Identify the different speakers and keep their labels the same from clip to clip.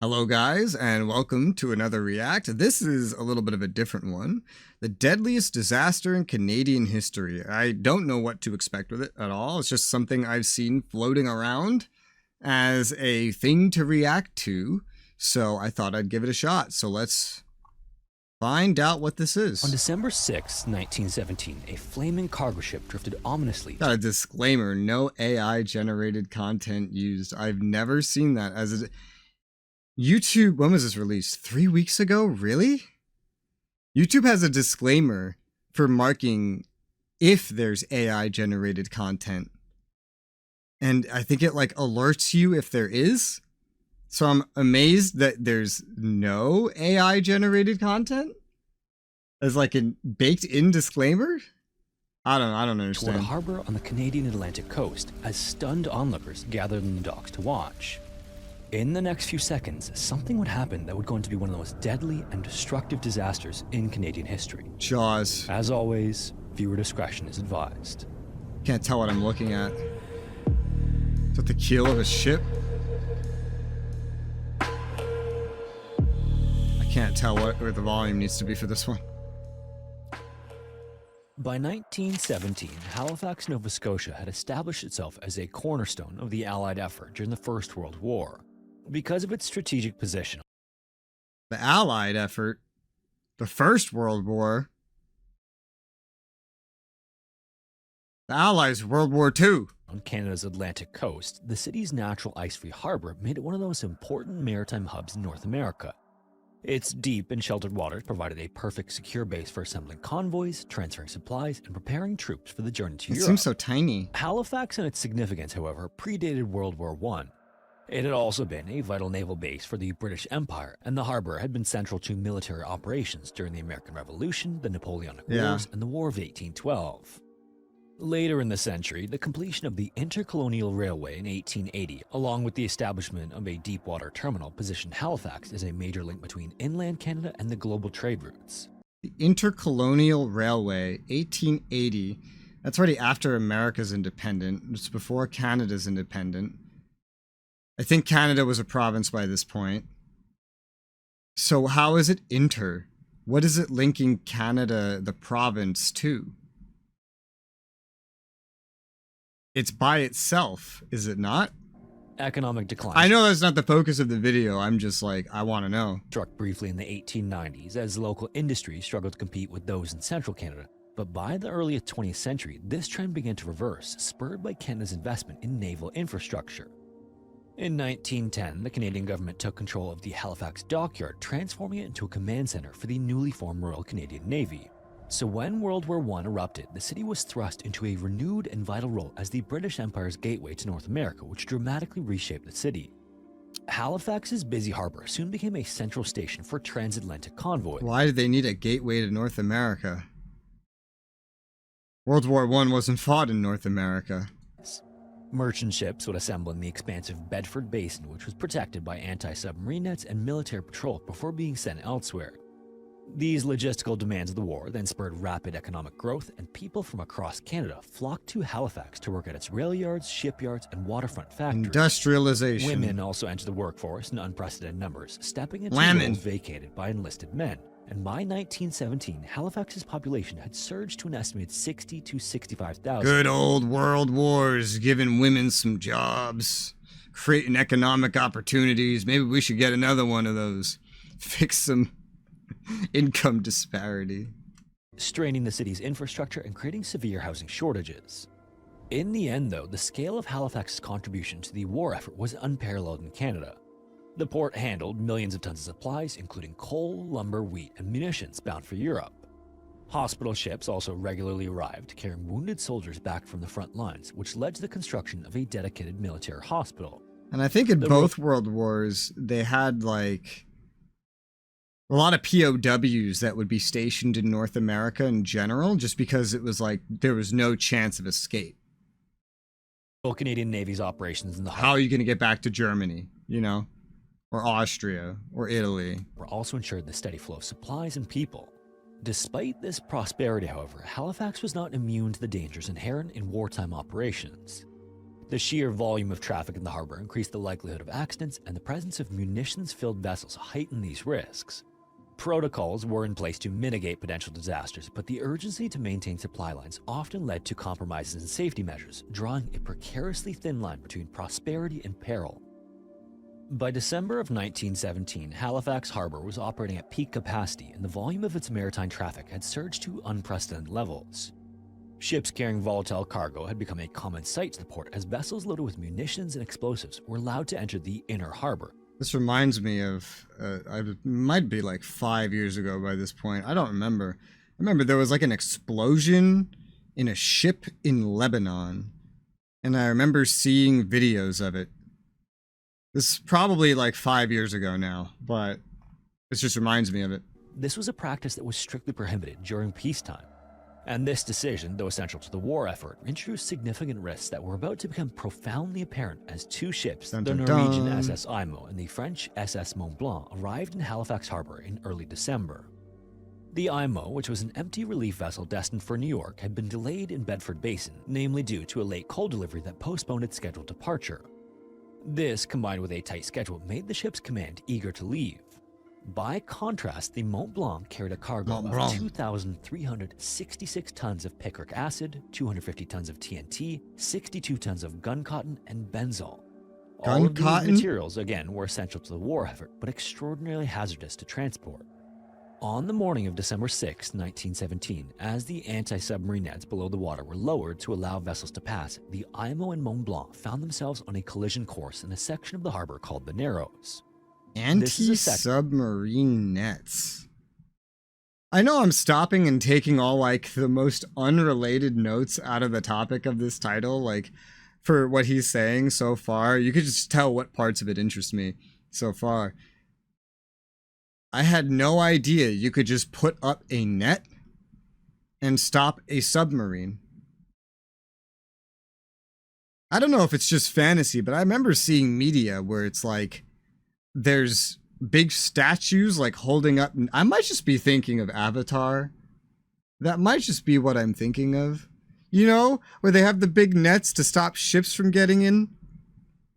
Speaker 1: Hello guys, and welcome to another React. This is a little bit of a different one. The deadliest disaster in Canadian history. I don't know what to expect with it at all. It's just something I've seen floating around as a thing to react to. So I thought I'd give it a shot. So let's find out what this is.
Speaker 2: On December 6, 1917, a flaming cargo ship drifted ominously.
Speaker 1: Got a disclaimer, no AI generated content used. I've never seen that as a YouTube. When was this released? 3 weeks ago? Really? YouTube has a disclaimer for marking if there's AI generated content. And I think it like alerts you if there is. So I'm amazed that there's no AI generated content as like a baked in disclaimer. I don't understand.
Speaker 2: Toward a harbor on the Canadian Atlantic coast as stunned onlookers gathered in the docks to watch. In the next few seconds, something would happen that would go on to be one of the most deadly and destructive disasters in Canadian history.
Speaker 1: Jaws.
Speaker 2: As always, viewer discretion is advised.
Speaker 1: Can't tell what I'm looking at. Is that the keel of a ship? I can't tell where the volume needs to be for this one.
Speaker 2: By 1917, Halifax, Nova Scotia had established itself as a cornerstone of the Allied effort during the First World War. Because of its strategic position,
Speaker 1: The Allied effort? The First World War? The Allies, World War II.
Speaker 2: on Canada's Atlantic coast, the city's natural ice-free harbor made it one of the most important maritime hubs in North America. Its deep and sheltered waters provided a perfect secure base for assembling convoys, transferring supplies, and preparing troops for the journey to
Speaker 1: It
Speaker 2: Europe.
Speaker 1: seems so tiny.
Speaker 2: Halifax and its significance, however, predated World War I. It had also been a vital naval base for the British Empire, and the harbor had been central to military operations during the American Revolution, the Napoleonic Wars, and the War of 1812. Later in the century, the completion of the Intercolonial Railway in 1880, along with the establishment of a deep-water terminal, positioned Halifax as a major link between inland Canada and the global trade routes.
Speaker 1: The Intercolonial Railway, 1880. That's already after America's independent. It's before Canada's independent. I think Canada was a province by this point. So how is it inter? What is it linking Canada, the province, to? It's by itself, is it not?
Speaker 2: Economic decline
Speaker 1: I know that's not the focus of the video. I'm just like, I want to know.
Speaker 2: struck briefly in the 1890s as local industries struggled to compete with those in central Canada. But by the early 20th century, this trend began to reverse, spurred by Canada's investment in naval infrastructure. In 1910, the Canadian government took control of the Halifax dockyard, transforming it into a command center for the newly formed Royal Canadian Navy. So when World War I erupted, the city was thrust into a renewed and vital role as the British Empire's gateway to North America, which dramatically reshaped the city. Halifax's busy harbor soon became a central station for transatlantic convoys.
Speaker 1: Why did they need a gateway to North America? World War I wasn't fought in North America.
Speaker 2: Merchant ships would assemble in the expansive Bedford Basin, which was protected by anti-submarine nets and military patrol before being sent elsewhere. These logistical demands of the war then spurred rapid economic growth, and people from across Canada flocked to Halifax to work at its rail yards, shipyards, and waterfront factories.
Speaker 1: Industrialization.
Speaker 2: Women also entered the workforce in unprecedented numbers, stepping into
Speaker 1: Women.
Speaker 2: roles vacated by enlisted men. And by 1917, Halifax's population had surged to an estimated 60 to 65,000.
Speaker 1: Good old world wars, giving women some jobs, creating economic opportunities. Maybe we should get another one of those. Fix some income disparity.
Speaker 2: Straining the city's infrastructure and creating severe housing shortages. In the end, though, the scale of Halifax's contribution to the war effort was unparalleled in Canada. The port handled millions of tons of supplies, including coal, lumber, wheat, and munitions bound for Europe. Hospital ships also regularly arrived, carrying wounded soldiers back from the front lines, which led to the construction of a dedicated military hospital.
Speaker 1: And I think in both world wars, they had like a lot of POWs that would be stationed in North America in general, just because it was like there was no chance of escape.
Speaker 2: Royal Canadian Navy's operations in the
Speaker 1: How are you going to get back to Germany, you know? Or Austria, or Italy.
Speaker 2: were also ensured the steady flow of supplies and people. Despite this prosperity, however, Halifax was not immune to the dangers inherent in wartime operations. The sheer volume of traffic in the harbor increased the likelihood of accidents, and the presence of munitions-filled vessels heightened these risks. Protocols were in place to mitigate potential disasters, but the urgency to maintain supply lines often led to compromises in safety measures, drawing a precariously thin line between prosperity and peril. By December of 1917, Halifax Harbor was operating at peak capacity, and the volume of its maritime traffic had surged to unprecedented levels. Ships carrying volatile cargo had become a common sight to the port as vessels loaded with munitions and explosives were allowed to enter the inner harbor.
Speaker 1: This reminds me of, it might be like 5 years ago by this point. I don't remember. I remember there was like an explosion in a ship in Lebanon. And I remember seeing videos of it. This is probably like 5 years ago now, but it just reminds me of it.
Speaker 2: This was a practice that was strictly prohibited during peacetime. And this decision, though essential to the war effort, introduced significant risks that were about to become profoundly apparent as two ships,
Speaker 1: Dun,
Speaker 2: the
Speaker 1: dun,
Speaker 2: Norwegian
Speaker 1: dun.
Speaker 2: SS Imo and the French SS Mont Blanc, arrived in Halifax Harbor in early December. The Imo, which was an empty relief vessel destined for New York, had been delayed in Bedford Basin, namely due to a late coal delivery that postponed its scheduled departure. This, combined with a tight schedule, made the ship's command eager to leave. By contrast, the Mont Blanc carried a cargo of 2,366 tons of picric acid, 250 tons of TNT, 62 tons of gun cotton, and benzol. All of these materials, again, were essential to the war effort, but extraordinarily hazardous to transport. On the morning of December 6, 1917, as the anti-submarine nets below the water were lowered to allow vessels to pass, the Imo and Mont Blanc found themselves on a collision course in a section of the harbor called the Narrows.
Speaker 1: Anti-submarine nets. I know I'm stopping and taking all like the most unrelated notes out of the topic of this title, like for what he's saying so far. You could just tell what parts of it interest me so far. I had no idea you could just put up a net and stop a submarine. I don't know if it's just fantasy, but I remember seeing media where it's like there's big statues like holding up. I might just be thinking of Avatar. That might just be what I'm thinking of. You know, where they have the big nets to stop ships from getting in.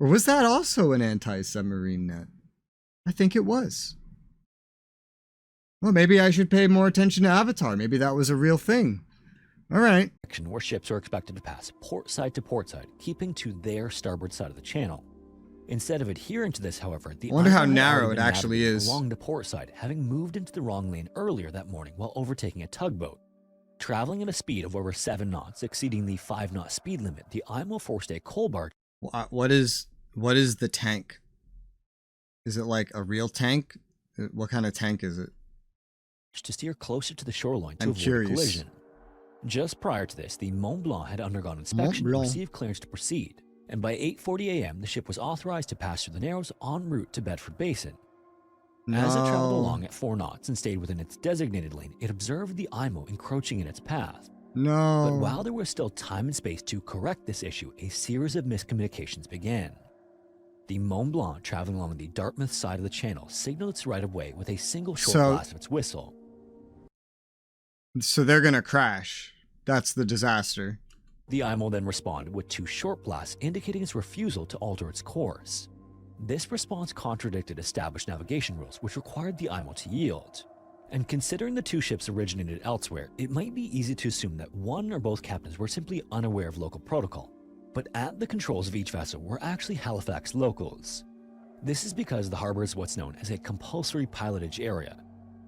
Speaker 1: Or was that also an anti-submarine net? I think it was. Well, maybe I should pay more attention to Avatar. Maybe that was a real thing. All right.
Speaker 2: Where ships are expected to pass port side to port side, keeping to their starboard side of the channel. Instead of adhering to this, however, the
Speaker 1: I wonder how
Speaker 2: Imo had
Speaker 1: narrow
Speaker 2: already
Speaker 1: it
Speaker 2: been
Speaker 1: actually
Speaker 2: navigating
Speaker 1: is.
Speaker 2: along the port side, having moved into the wrong lane earlier that morning while overtaking a tugboat. Traveling at a speed of over 7 knots, exceeding the 5-knot speed limit, the Imo forced a coal barge.
Speaker 1: What is the tank? Is it like a real tank? What kind of tank is it?
Speaker 2: To steer closer to the shoreline to
Speaker 1: I'm
Speaker 2: avoid
Speaker 1: curious.
Speaker 2: a collision. Just prior to this, the Mont Blanc had undergone inspection and received clearance to proceed, and by 8:40 a.m. the ship was authorized to pass through the Narrows en route to Bedford Basin. As it traveled along at 4 knots and stayed within its designated lane, it observed the Imo encroaching in its path.
Speaker 1: No.
Speaker 2: But while there was still time and space to correct this issue, a series of miscommunications began. The Mont Blanc, traveling along the Dartmouth side of the channel, signaled its right-of-way with a single short blast of its whistle.
Speaker 1: So they're gonna crash. That's the disaster.
Speaker 2: The Imo then responded with 2 short blasts, indicating its refusal to alter its course. This response contradicted established navigation rules, which required the Imo to yield. And considering the 2 ships originated elsewhere, it might be easy to assume that one or both captains were simply unaware of local protocol. But at the controls of each vessel were actually Halifax locals. This is because the harbor is what's known as a compulsory pilotage area.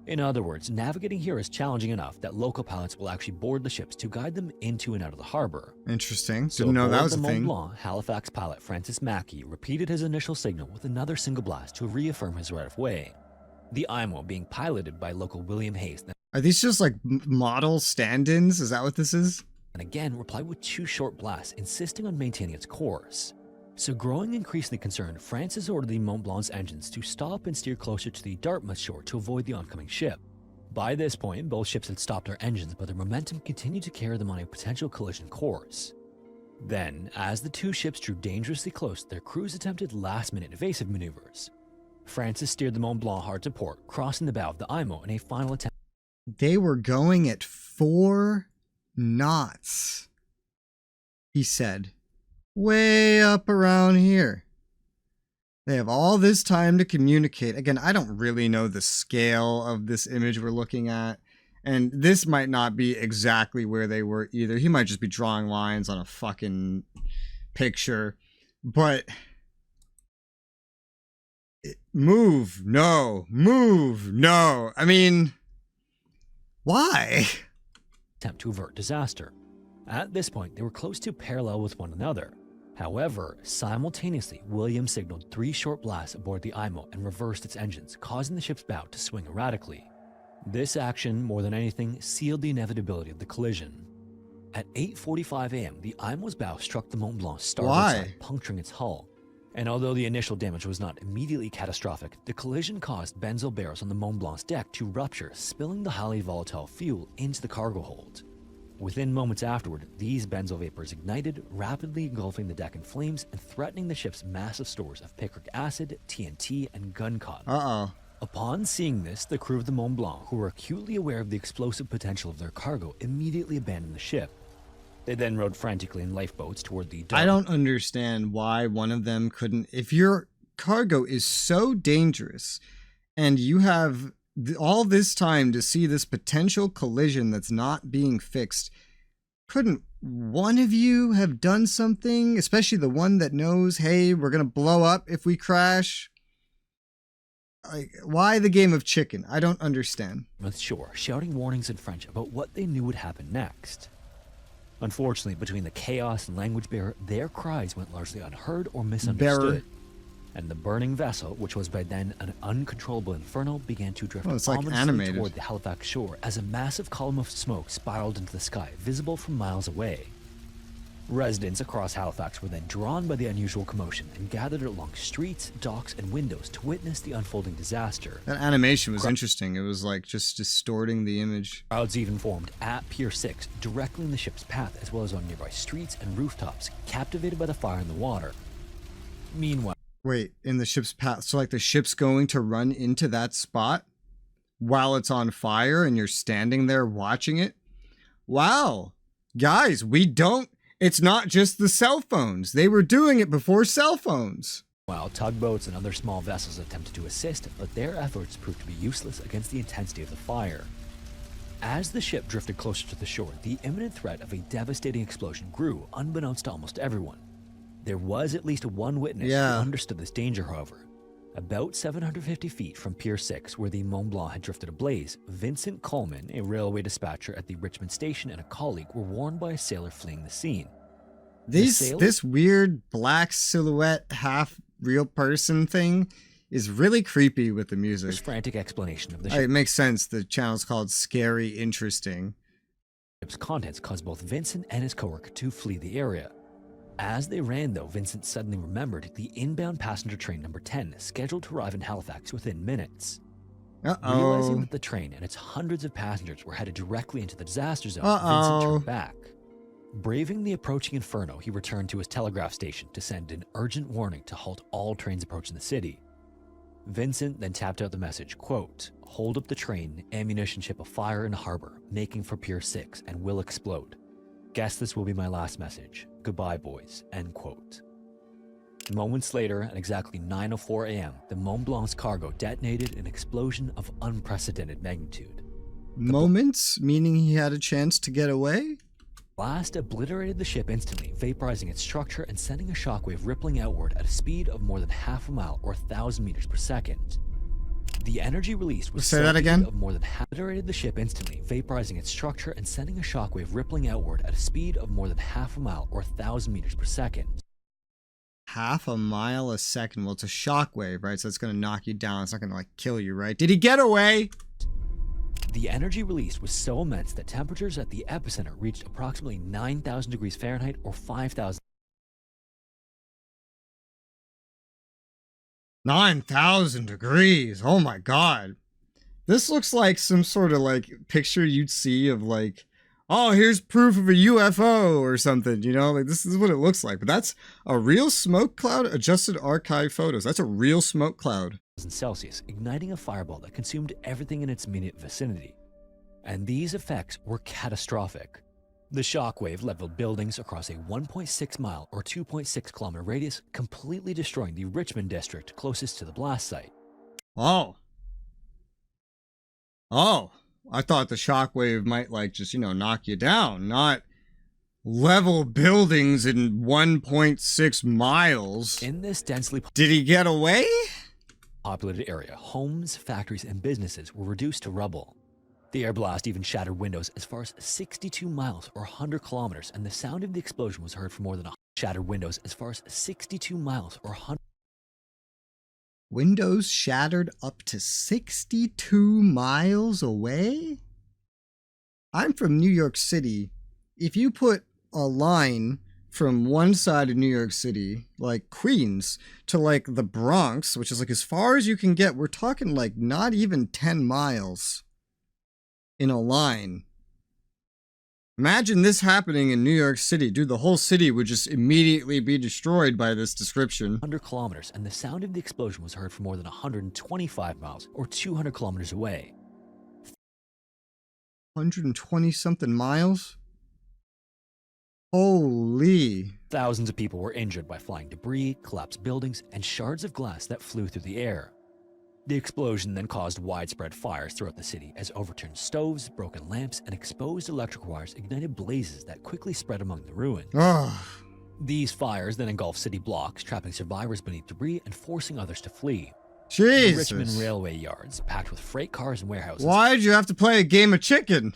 Speaker 2: In other words, navigating here is challenging enough that local pilots will actually board the ships to guide them into and out of the harbor.
Speaker 1: Interesting.
Speaker 2: So
Speaker 1: Didn't know that was a
Speaker 2: the Mont
Speaker 1: thing.
Speaker 2: Blanc, Halifax pilot Francis Mackey repeated his initial signal with another single blast to reaffirm his right-of-way. The Imo being piloted by local William Hayes.
Speaker 1: Are these just like model stand-ins? Is that what this is?
Speaker 2: And again replied with 2 short blasts, insisting on maintaining its course. So growing increasingly concerned, Francis ordered the Mont Blanc's engines to stop and steer closer to the Dartmouth shore to avoid the oncoming ship. By this point, both ships had stopped their engines, but their momentum continued to carry them on a potential collision course. Then, as the 2 ships drew dangerously close, their crews attempted last-minute evasive maneuvers. Francis steered the Mont Blanc hard to port, crossing the bow of the Imo in a final attempt.
Speaker 1: They were going at 4 knots, he said. way up around here. They have all this time to communicate. Again, I don't really know the scale of this image we're looking at. And this might not be exactly where they were either. He might just be drawing lines on a fucking picture. But move, no. Move, no. I mean, why?
Speaker 2: Attempt to avert disaster. At this point, they were close to parallel with one another. However, simultaneously, Williams signaled 3 short blasts aboard the IMO and reversed its engines, causing the ship's bow to swing erratically. This action, more than anything, sealed the inevitability of the collision. At 8:45 a.m., the IMO's bow struck the Mont Blanc's starboard side, puncturing its hull. And although the initial damage was not immediately catastrophic, the collision caused benzol barrels on the Mont Blanc's deck to rupture, spilling the highly volatile fuel into the cargo hold. Within moments afterward, these benzol vapors ignited, rapidly engulfing the deck in flames and threatening the ship's massive stores of picric acid, TNT, and gun cotton. Upon seeing this, the crew of the Mont Blanc, who were acutely aware of the explosive potential of their cargo, immediately abandoned the ship. They then rowed frantically in lifeboats toward the dock.
Speaker 1: I don't understand why one of them couldn't... If your cargo is so dangerous and you have all this time to see this potential collision that's not being fixed, couldn't one of you have done something? Especially the one that knows, hey, we're going to blow up if we crash. Like, why the game of chicken? I don't understand.
Speaker 2: With shore, shouting warnings in French about what they knew would happen next. Unfortunately, between the chaos and language barrier, their cries went largely unheard or misunderstood. And the burning vessel, which was by then an uncontrollable inferno, began to drift ominously toward the Halifax shore as a massive column of smoke spiraled into the sky, visible from miles away. Residents across Halifax were then drawn by the unusual commotion and gathered along streets, docks, and windows to witness the unfolding disaster.
Speaker 1: That animation was interesting. It was like just distorting the image.
Speaker 2: Crowds even formed at Pier 6, directly in the ship's path, as well as on nearby streets and rooftops, captivated by the fire in the water. Meanwhile...
Speaker 1: Wait, in the ship's path? So like the ship's going to run into that spot while it's on fire and you're standing there watching it? Wow. Guys, it's not just the cell phones. They were doing it before cell phones.
Speaker 2: While tugboats and other small vessels attempted to assist, but their efforts proved to be useless against the intensity of the fire. As the ship drifted closer to the shore, the imminent threat of a devastating explosion grew, unbeknownst to almost everyone. There was at least one witness who understood this danger, however. About 750 feet from Pier 6, where the Mont Blanc had drifted ablaze, Vincent Coleman, a railway dispatcher at the Richmond station, and a colleague were warned by a sailor fleeing the scene.
Speaker 1: This weird black silhouette, half real person thing is really creepy with the music.
Speaker 2: This frantic explanation of the ship.
Speaker 1: It makes sense. The channel's called Scary Interesting.
Speaker 2: Ship's contents caused both Vincent and his coworker to flee the area. As they ran, though, Vincent suddenly remembered the inbound passenger train number 10, scheduled to arrive in Halifax within minutes. Realizing that the train and its hundreds of passengers were headed directly into the disaster zone, Vincent turned back. Braving the approaching inferno, he returned to his telegraph station to send an urgent warning to halt all trains approaching the city. Vincent then tapped out the message, quote, "Hold up the train, ammunition ship afire in harbor, making for Pier 6 and will explode. Guess this will be my last message. Goodbye, boys," end quote. Moments later, at exactly 9:04 a.m., the Mont Blanc's cargo detonated an explosion of unprecedented magnitude.
Speaker 1: Moments? Meaning he had a chance to get away?
Speaker 2: Blast obliterated the ship instantly, vaporizing its structure and sending a shockwave rippling outward at a speed of more than half a mile or 1,000 meters per second. The energy released was of more than obliterated the ship instantly, vaporizing its structure and sending a shockwave rippling outward at a speed of more than half a mile or 1,000 meters per second.
Speaker 1: Half a mile a second. Well, it's a shockwave, right? So it's going to knock you down. It's not going to like kill you, right? Did he get away?
Speaker 2: The energy released was so immense that temperatures at the epicenter reached approximately 9,000 degrees Fahrenheit or 5,000.
Speaker 1: 9,000 degrees. Oh my God. This looks like some sort of like picture you'd see of like, oh, here's proof of a UFO or something, you know, like this is what it looks like. But that's a real smoke cloud. Adjusted archive photos. That's a real smoke cloud.
Speaker 2: Celsius, igniting a fireball that consumed everything in its immediate vicinity. And these effects were catastrophic. The shockwave leveled buildings across a 1.6 mile or 2.6 kilometer radius, completely destroying the Richmond district closest to the blast site.
Speaker 1: Oh. Oh. I thought the shockwave might, like, just, knock you down, not level buildings in 1.6 miles.
Speaker 2: In this densely
Speaker 1: Did he get away?
Speaker 2: populated area, homes, factories, and businesses were reduced to rubble. The air blast even shattered windows as far as 62 miles or 100 kilometers, and the sound of the explosion was heard for more than shattered windows as far as 62 miles or 100.
Speaker 1: Windows shattered up to 62 miles away? I'm from New York City. If you put a line from one side of New York City, like Queens, to like the Bronx, which is like as far as you can get, we're talking like not even 10 miles in a line. Imagine this happening in New York City. Dude, the whole city would just immediately be destroyed by this description.
Speaker 2: 100 kilometers, and the sound of the explosion was heard for more than 125 miles or 200 kilometers away.
Speaker 1: 120 something miles? Holy.
Speaker 2: Thousands of people were injured by flying debris, collapsed buildings, and shards of glass that flew through the air. The explosion then caused widespread fires throughout the city as overturned stoves, broken lamps, and exposed electric wires ignited blazes that quickly spread among the ruins.
Speaker 1: Ugh.
Speaker 2: These fires then engulfed city blocks, trapping survivors beneath debris and forcing others to flee.
Speaker 1: Jesus.
Speaker 2: The Richmond railway yards, packed with freight cars and warehouses,
Speaker 1: Why'd you have to play a game of chicken?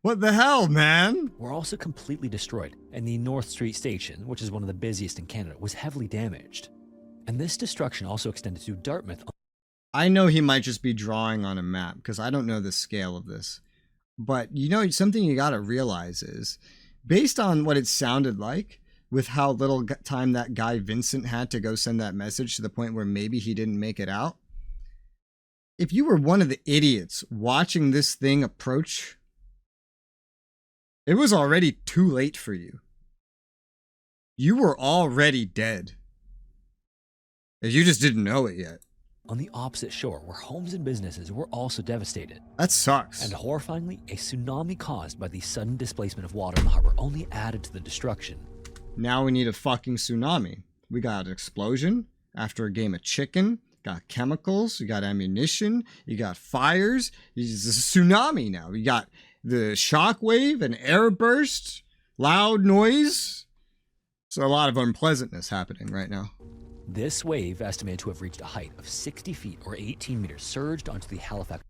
Speaker 1: What the hell, man?
Speaker 2: were also completely destroyed, and the North Street station, which is one of the busiest in Canada, was heavily damaged. And this destruction also extended to Dartmouth.
Speaker 1: I know he might just be drawing on a map because I don't know the scale of this. But something you gotta realize is, based on what it sounded like, with how little time that guy Vincent had to go send that message to the point where maybe he didn't make it out. If you were one of the idiots watching this thing approach, it was already too late for you. You were already dead. And you just didn't know it yet.
Speaker 2: On the opposite shore, where homes and businesses were also devastated.
Speaker 1: That sucks.
Speaker 2: And horrifyingly, a tsunami caused by the sudden displacement of water in the harbor only added to the destruction.
Speaker 1: Now we need a fucking tsunami. We got an explosion after a game of chicken, got chemicals, you got ammunition, you got fires. It's a tsunami now. You got the shockwave, an air burst, loud noise. So a lot of unpleasantness happening right now.
Speaker 2: This wave, estimated to have reached a height of 60 feet or 18 meters, surged onto the Halifax.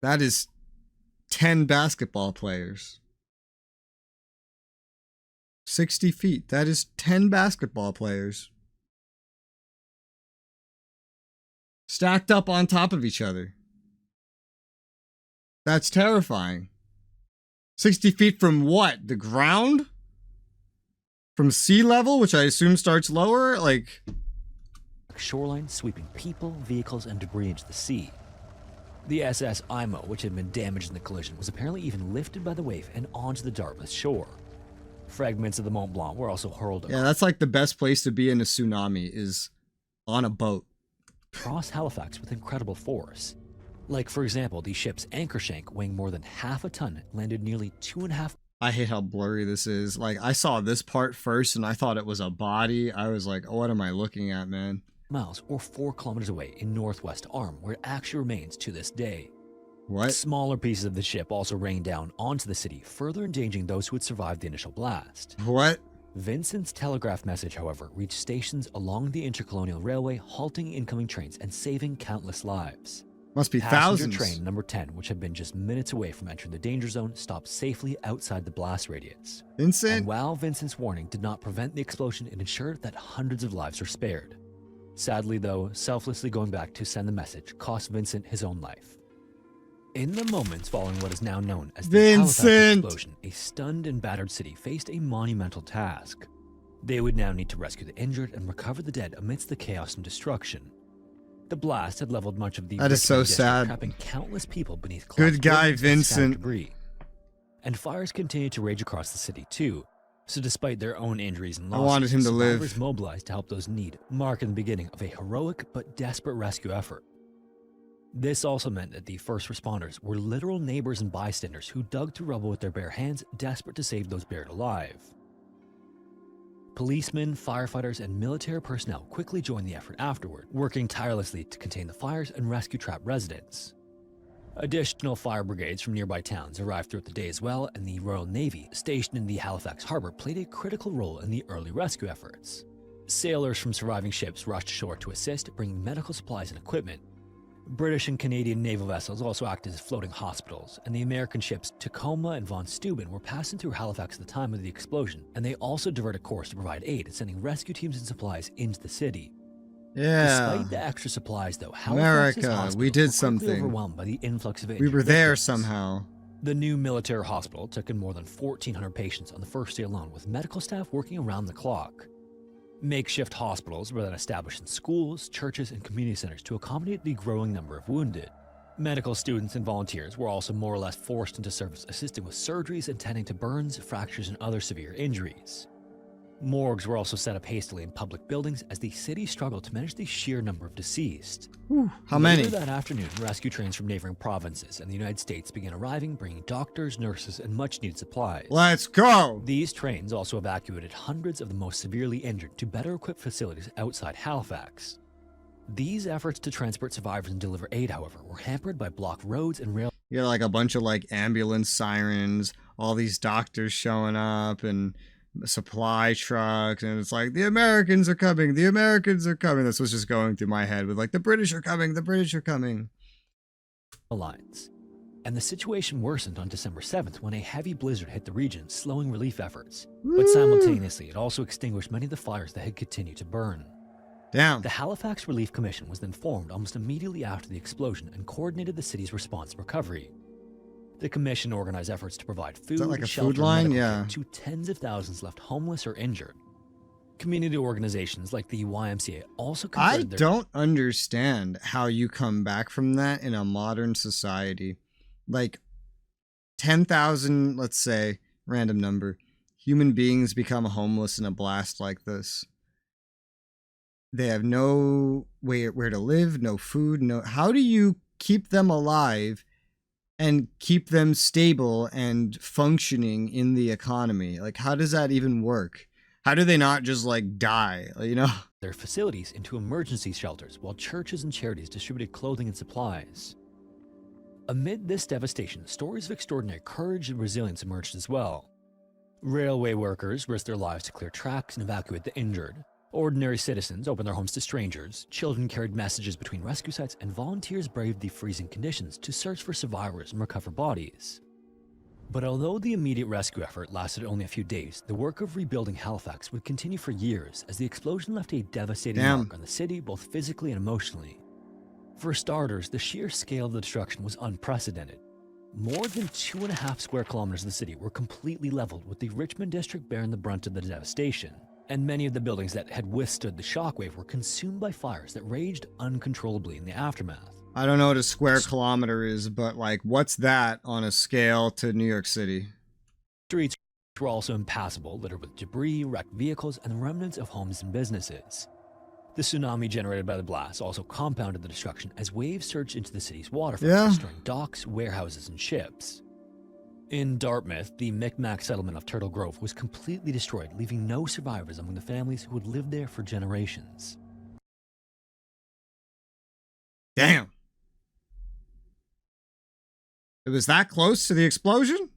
Speaker 1: That is 10 basketball players. 60 feet. That is 10 basketball players. Stacked up on top of each other. That's terrifying. 60 feet from what? The ground? From sea level, which I assume starts lower? Like,
Speaker 2: shoreline, sweeping people, vehicles, and debris into the sea. The SS Imo, which had been damaged in the collision, was apparently even lifted by the wave and onto the Dartmouth shore. Fragments of the Mont Blanc were also hurled
Speaker 1: yeah, that's like the best place to be in a tsunami, is on a boat.
Speaker 2: across Halifax with incredible force. Like, for example, the ship's anchor shank, weighing more than half a ton, landed nearly 2.5.
Speaker 1: I hate how blurry this is. Like, I saw this part first and I thought it was a body. I was like, oh, what am I looking at, man?
Speaker 2: miles or 4 kilometers away in Northwest Arm, where it actually remains to this day.
Speaker 1: What?
Speaker 2: Smaller pieces of the ship also rained down onto the city, further endangering those who had survived the initial blast.
Speaker 1: What?
Speaker 2: Vincent's telegraph message, however, reached stations along the Intercolonial Railway, halting incoming trains and saving countless lives.
Speaker 1: Must be
Speaker 2: Passenger
Speaker 1: thousands.
Speaker 2: train number 10, which had been just minutes away from entering the danger zone, stopped safely outside the blast radius.
Speaker 1: Vincent?
Speaker 2: And while Vincent's warning did not prevent the explosion, it ensured that hundreds of lives were spared. Sadly, though, selflessly going back to send the message cost Vincent his own life. In the moments following what is now known as the Halifax
Speaker 1: Vincent!
Speaker 2: explosion, a stunned and battered city faced a monumental task. They would now need to rescue the injured and recover the dead amidst the chaos and destruction. The blast had leveled much of the
Speaker 1: That is so
Speaker 2: Richmond district,
Speaker 1: sad.
Speaker 2: trapping countless people beneath
Speaker 1: Good
Speaker 2: collapsed
Speaker 1: guy,
Speaker 2: buildings and scattered
Speaker 1: Vincent.
Speaker 2: debris. And fires continued to rage across the city too. So despite their own injuries and
Speaker 1: I
Speaker 2: losses,
Speaker 1: wanted him to live.
Speaker 2: survivors mobilized to help those in need, marking the beginning of a heroic but desperate rescue effort. This also meant that the first responders were literal neighbors and bystanders who dug through rubble with their bare hands, desperate to save those buried alive. Policemen, firefighters, and military personnel quickly joined the effort afterward, working tirelessly to contain the fires and rescue trapped residents. Additional fire brigades from nearby towns arrived throughout the day as well, and the Royal Navy, stationed in the Halifax harbor, played a critical role in the early rescue efforts. Sailors from surviving ships rushed ashore to assist, bringing medical supplies and equipment. British and Canadian naval vessels also acted as floating hospitals, and the American ships Tacoma and von Steuben were passing through Halifax at the time of the explosion, and they also diverted course to provide aid, sending rescue teams and supplies into the city.
Speaker 1: Yeah.
Speaker 2: Despite the extra supplies, though, Halifax's
Speaker 1: America, we did
Speaker 2: were quickly
Speaker 1: something.
Speaker 2: overwhelmed by the influx of
Speaker 1: We
Speaker 2: injured
Speaker 1: were there
Speaker 2: victims.
Speaker 1: somehow.
Speaker 2: The new military hospital took in more than 1,400 patients on the first day alone, with medical staff working around the clock. Makeshift hospitals were then established in schools, churches, and community centers to accommodate the growing number of wounded. Medical students and volunteers were also more or less forced into service, assisting with surgeries and tending to burns, fractures, and other severe injuries. Morgues were also set up hastily in public buildings as the city struggled to manage the sheer number of deceased.
Speaker 1: How many?
Speaker 2: Later that afternoon, rescue trains from neighboring provinces and the United States began arriving, bringing doctors, nurses, and much-needed supplies.
Speaker 1: Let's go!
Speaker 2: These trains also evacuated hundreds of the most severely injured to better equipped facilities outside Halifax. These efforts to transport survivors and deliver aid, however, were hampered by blocked roads and rail.
Speaker 1: You got like a bunch of like ambulance sirens, all these doctors showing up, and supply trucks, and it's like the Americans are coming, the Americans are coming. That's what's just going through my head with like the British are coming, the British are coming.
Speaker 2: Lines. And the situation worsened on December 7th when a heavy blizzard hit the region, slowing relief efforts. But simultaneously, it also extinguished many of the fires that had continued to burn.
Speaker 1: Damn.
Speaker 2: The Halifax Relief Commission was then formed almost immediately after the explosion and coordinated the city's response and recovery. The commission organized efforts to provide food,
Speaker 1: that like a
Speaker 2: shelter,
Speaker 1: food line?
Speaker 2: and medical
Speaker 1: Yeah.
Speaker 2: care to tens of thousands left homeless or injured. Community organizations like the YMCA also
Speaker 1: I
Speaker 2: converted their
Speaker 1: don't understand how you come back from that in a modern society. Like 10,000, let's say, random number, human beings become homeless in a blast like this. They have no way where to live, no food, no. How do you keep them alive and keep them stable and functioning in the economy? Like, how does that even work? How do they not just like die, you know?
Speaker 2: their facilities into emergency shelters while churches and charities distributed clothing and supplies. Amid this devastation, stories of extraordinary courage and resilience emerged as well. Railway workers risked their lives to clear tracks and evacuate the injured. Ordinary citizens opened their homes to strangers, children carried messages between rescue sites, and volunteers braved the freezing conditions to search for survivors and recover bodies. But although the immediate rescue effort lasted only a few days, the work of rebuilding Halifax would continue for years as the explosion left a devastating mark on the city both physically and emotionally. For starters, the sheer scale of the destruction was unprecedented. More than 2.5 square kilometers of the city were completely leveled, with the Richmond district bearing the brunt of the devastation. And many of the buildings that had withstood the shockwave were consumed by fires that raged uncontrollably in the aftermath.
Speaker 1: I don't know what a square kilometer is, but like, what's that on a scale to New York City?
Speaker 2: Streets were also impassable, littered with debris, wrecked vehicles, and the remnants of homes and businesses. The tsunami generated by the blast also compounded the destruction as waves surged into the city's waterfront, destroying docks, warehouses, and ships. In Dartmouth, the Micmac settlement of Turtle Grove was completely destroyed, leaving no survivors among the families who had lived there for generations.
Speaker 1: Damn. It was that close to the explosion?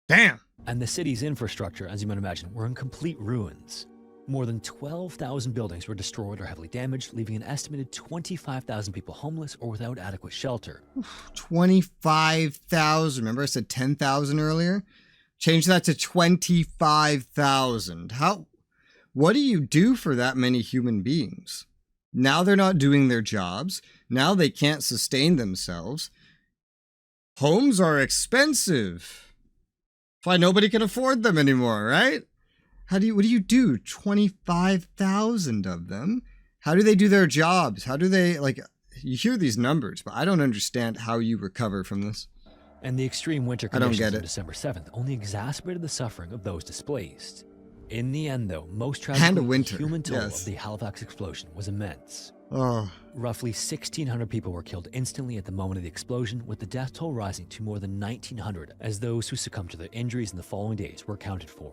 Speaker 1: Damn.
Speaker 2: And the city's infrastructure, as you might imagine, were in complete ruins. More than 12,000 buildings were destroyed or heavily damaged, leaving an estimated 25,000 people homeless or without adequate shelter.
Speaker 1: 25,000. Remember I said 10,000 earlier? Change that to 25,000. What do you do for that many human beings? Now they're not doing their jobs. Now they can't sustain themselves. Homes are expensive. That's why nobody can afford them anymore, right? What do you do? 25,000 of them? How do they do their jobs? How do they, like, you hear these numbers, but I don't understand how you recover from this.
Speaker 2: And the extreme winter
Speaker 1: I don't
Speaker 2: conditions
Speaker 1: get
Speaker 2: of
Speaker 1: it.
Speaker 2: December 7th only exacerbated the suffering of those displaced. In the end, though, most
Speaker 1: And
Speaker 2: tragically,
Speaker 1: winter,
Speaker 2: the human toll
Speaker 1: yes.
Speaker 2: of the Halifax explosion was immense.
Speaker 1: Oh,
Speaker 2: Roughly 1,600 people were killed instantly at the moment of the explosion, with the death toll rising to more than 1,900 as those who succumbed to their injuries in the following days were accounted for.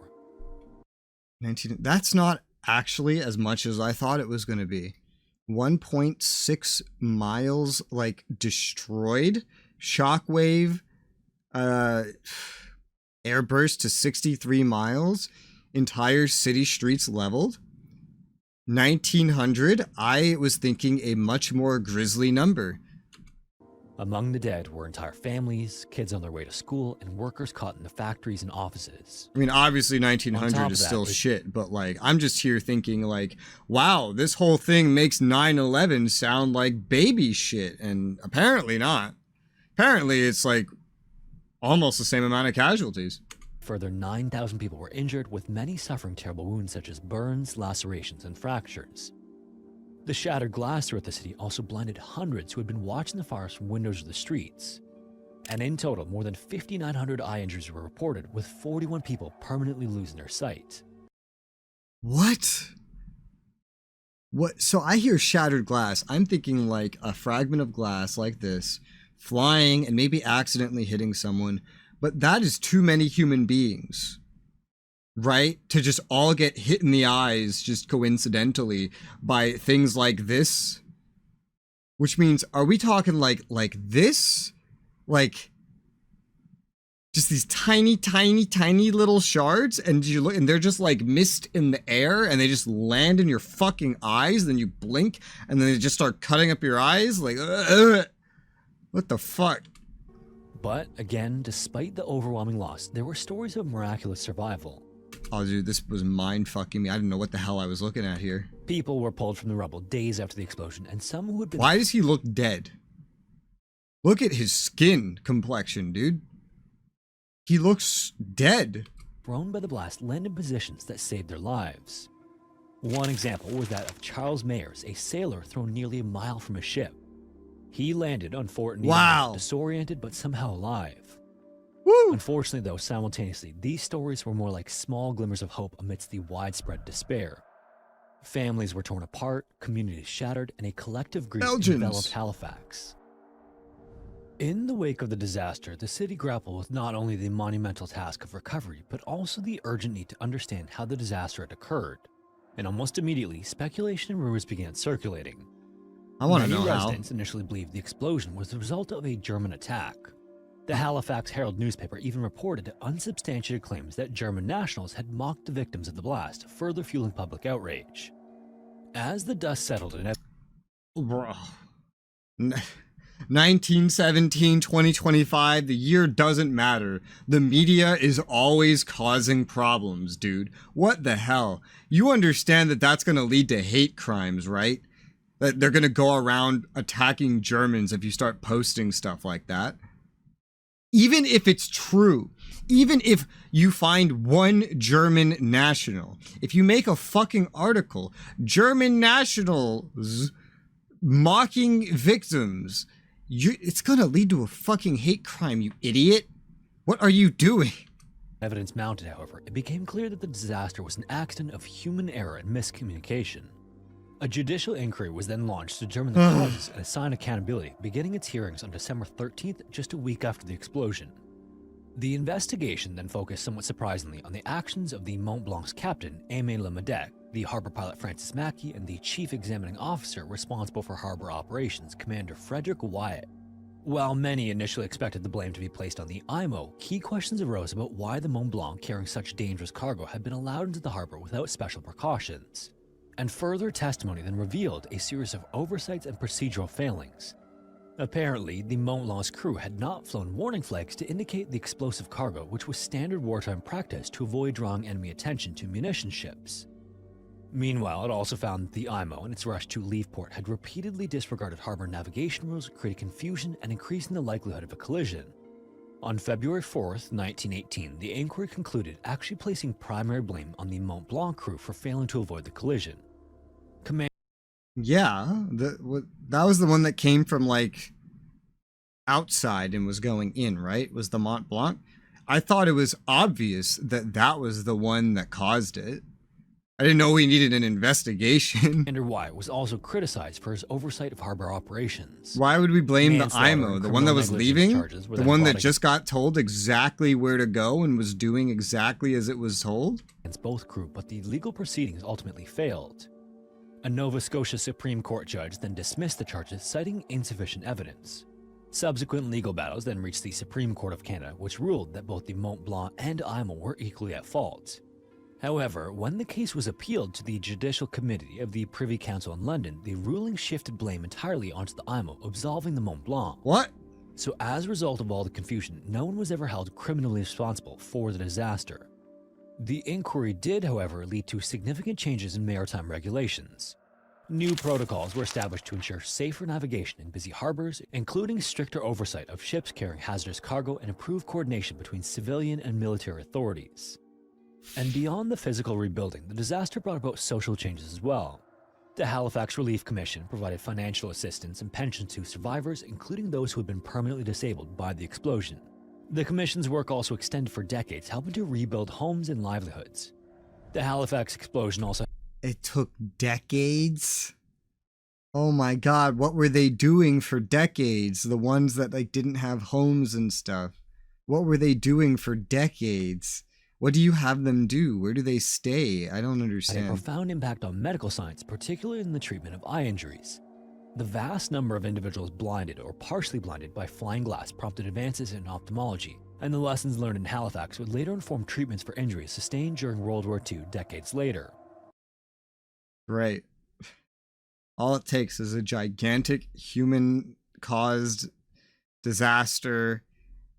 Speaker 1: 19. That's not actually as much as I thought it was going to be. 1.6 miles, like, destroyed. Shockwave, airburst to 63 miles. Entire city streets leveled. 1,900. I was thinking a much more grisly number.
Speaker 2: Among the dead were entire families, kids on their way to school, and workers caught in the factories and offices.
Speaker 1: I mean, obviously
Speaker 2: On top
Speaker 1: 1,900
Speaker 2: of
Speaker 1: is
Speaker 2: that,
Speaker 1: still
Speaker 2: it-
Speaker 1: shit, but like, I'm just here thinking like, wow, this whole thing makes 9/11 sound like baby shit, and apparently not. Apparently it's like almost the same amount of casualties.
Speaker 2: Further, 9,000 people were injured, with many suffering terrible wounds such as burns, lacerations, and fractures. The shattered glass throughout the city also blinded hundreds who had been watching the fires from windows of the streets. And in total, more than 5,900 eye injuries were reported, with 41 people permanently losing their sight.
Speaker 1: What? What? So I hear shattered glass. I'm thinking like a fragment of glass like this, flying and maybe accidentally hitting someone, but that is too many human beings, right? To just all get hit in the eyes just coincidentally by things like this. Which means, are we talking like this? Like just these tiny, tiny, tiny little shards, and you look, and they're just like mist in the air, and they just land in your fucking eyes. And then you blink, and then they just start cutting up your eyes. Like, what the fuck?
Speaker 2: But again, despite the overwhelming loss, there were stories of miraculous survival.
Speaker 1: Oh, dude, this was mind fucking me. I didn't know what the hell I was looking at here.
Speaker 2: People were pulled from the rubble days after the explosion, and some who had been
Speaker 1: Why does he look dead? Look at his skin complexion, dude. He looks dead.
Speaker 2: thrown by the blast landed in positions that saved their lives. One example was that of Charles Mayers, a sailor thrown nearly a mile from a ship. He landed on Fort Neal,
Speaker 1: Wow.
Speaker 2: disoriented but somehow alive.
Speaker 1: Woo!
Speaker 2: Unfortunately, though, simultaneously, these stories were more like small glimmers of hope amidst the widespread despair. Families were torn apart, communities shattered, and a collective grief
Speaker 1: Belgians.
Speaker 2: enveloped Halifax. In the wake of the disaster, the city grappled with not only the monumental task of recovery, but also the urgent need to understand how the disaster had occurred. And almost immediately, speculation and rumors began circulating.
Speaker 1: I want to
Speaker 2: Many
Speaker 1: know how.
Speaker 2: residents initially believed the explosion was the result of a German attack. The Halifax Herald newspaper even reported unsubstantiated claims that German nationals had mocked the victims of the blast, further fueling public outrage. As the dust settled and
Speaker 1: Bro. 1917, 2025, the year doesn't matter. The media is always causing problems, dude. What the hell? You understand that that's going to lead to hate crimes, right? That they're going to go around attacking Germans if you start posting stuff like that. Even if it's true, even if you find one German national, if you make a fucking article, German nationals mocking victims, it's gonna lead to a fucking hate crime, you idiot. What are you doing?
Speaker 2: evidence mounted, however, it became clear that the disaster was an accident of human error and miscommunication. A judicial inquiry was then launched to determine the causes and assign accountability, beginning its hearings on December 13th, just a week after the explosion. The investigation then focused somewhat surprisingly on the actions of the Mont Blanc's captain, Aimé Lemedec, the harbor pilot Francis Mackey, and the chief examining officer responsible for harbor operations, Commander Frederick Wyatt. While many initially expected the blame to be placed on the IMO, key questions arose about why the Mont Blanc carrying such dangerous cargo had been allowed into the harbor without special precautions. And further testimony then revealed a series of oversights and procedural failings. Apparently, the Mont Blanc's crew had not flown warning flags to indicate the explosive cargo, which was standard wartime practice to avoid drawing enemy attention to munition ships. Meanwhile, it also found that the IMO, in its rush to leave port, had repeatedly disregarded harbor navigation rules, creating confusion and increasing the likelihood of a collision. On February 4th, 1918, the inquiry concluded actually placing primary blame on the Mont Blanc crew for failing to avoid the collision.
Speaker 1: Yeah, that was the one that came from like outside and was going in, right? Was the Mont Blanc? I thought it was obvious that that was the one that caused it. I didn't know we needed an investigation.
Speaker 2: Commander Wyatt was also criticized for his oversight of harbor operations.
Speaker 1: Why would we blame the
Speaker 2: Manslaughter
Speaker 1: IMO,
Speaker 2: and
Speaker 1: the one that was
Speaker 2: criminal
Speaker 1: leaving?
Speaker 2: negligence charges were
Speaker 1: The
Speaker 2: then
Speaker 1: one that
Speaker 2: brought
Speaker 1: just got told exactly where to go and was doing exactly as it was told?
Speaker 2: against both crew, but the legal proceedings ultimately failed. A Nova Scotia Supreme Court judge then dismissed the charges, citing insufficient evidence. Subsequent legal battles then reached the Supreme Court of Canada, which ruled that both the Mont Blanc and IMO were equally at fault. However, when the case was appealed to the Judicial Committee of the Privy Council in London, the ruling shifted blame entirely onto the IMO, absolving the Mont Blanc.
Speaker 1: What?
Speaker 2: So as a result of all the confusion, no one was ever held criminally responsible for the disaster. The inquiry did, however, lead to significant changes in maritime regulations. New protocols were established to ensure safer navigation in busy harbors, including stricter oversight of ships carrying hazardous cargo and improved coordination between civilian and military authorities. And beyond the physical rebuilding, the disaster brought about social changes as well. The Halifax Relief Commission provided financial assistance and pensions to survivors, including those who had been permanently disabled by the explosion. The Commission's work also extended for decades, helping to rebuild homes and livelihoods. The Halifax explosion also...
Speaker 1: It took decades? Oh my god, what were they doing for decades? The ones that like didn't have homes and stuff. What were they doing for decades? What do you have them do? Where do they stay? I don't
Speaker 2: had a
Speaker 1: understand.
Speaker 2: profound impact on medical science, particularly in the treatment of eye injuries. The vast number of individuals blinded or partially blinded by flying glass prompted advances in ophthalmology, and the lessons learned in Halifax would later inform treatments for injuries sustained during World War II decades later.
Speaker 1: Right. All it takes is a gigantic human-caused disaster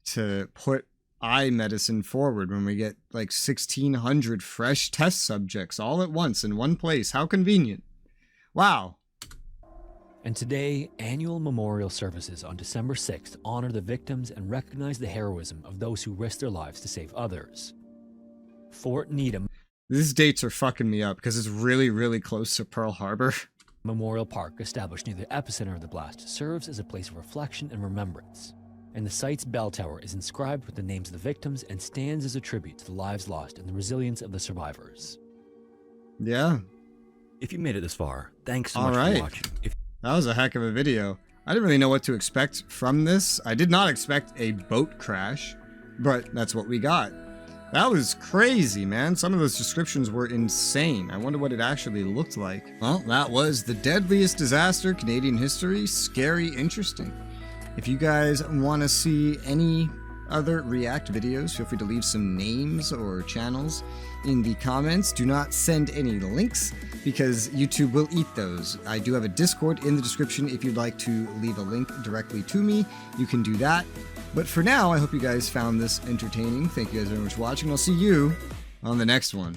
Speaker 1: to put eye medicine forward when we get like 1,600 fresh test subjects all at once in one place. How convenient. Wow.
Speaker 2: And today, annual memorial services on December 6th honor the victims and recognize the heroism of those who risked their lives to save others. Fort Needham
Speaker 1: These dates are fucking me up because it's really, really close to Pearl Harbor.
Speaker 2: Memorial Park, established near the epicenter of the blast, serves as a place of reflection and remembrance. And the site's bell tower is inscribed with the names of the victims and stands as a tribute to the lives lost and the resilience of the survivors.
Speaker 1: Yeah.
Speaker 2: If you made it this far, thanks so
Speaker 1: All
Speaker 2: much
Speaker 1: right.
Speaker 2: for watching.
Speaker 1: That was a heck of a video. I didn't really know what to expect from this. I did not expect a boat crash, but that's what we got. That was crazy, man. Some of those descriptions were insane. I wonder what it actually looked like. Well, that was the deadliest disaster Canadian history. Scary, interesting. If you guys want to see any other React videos, feel free to leave some names or channels in the comments. Do not send any links because YouTube will eat those. I do have a Discord in the description. If you'd like to leave a link directly to me, you can do that. But for now, I hope you guys found this entertaining. Thank you guys very much for watching. I'll see you on the next one.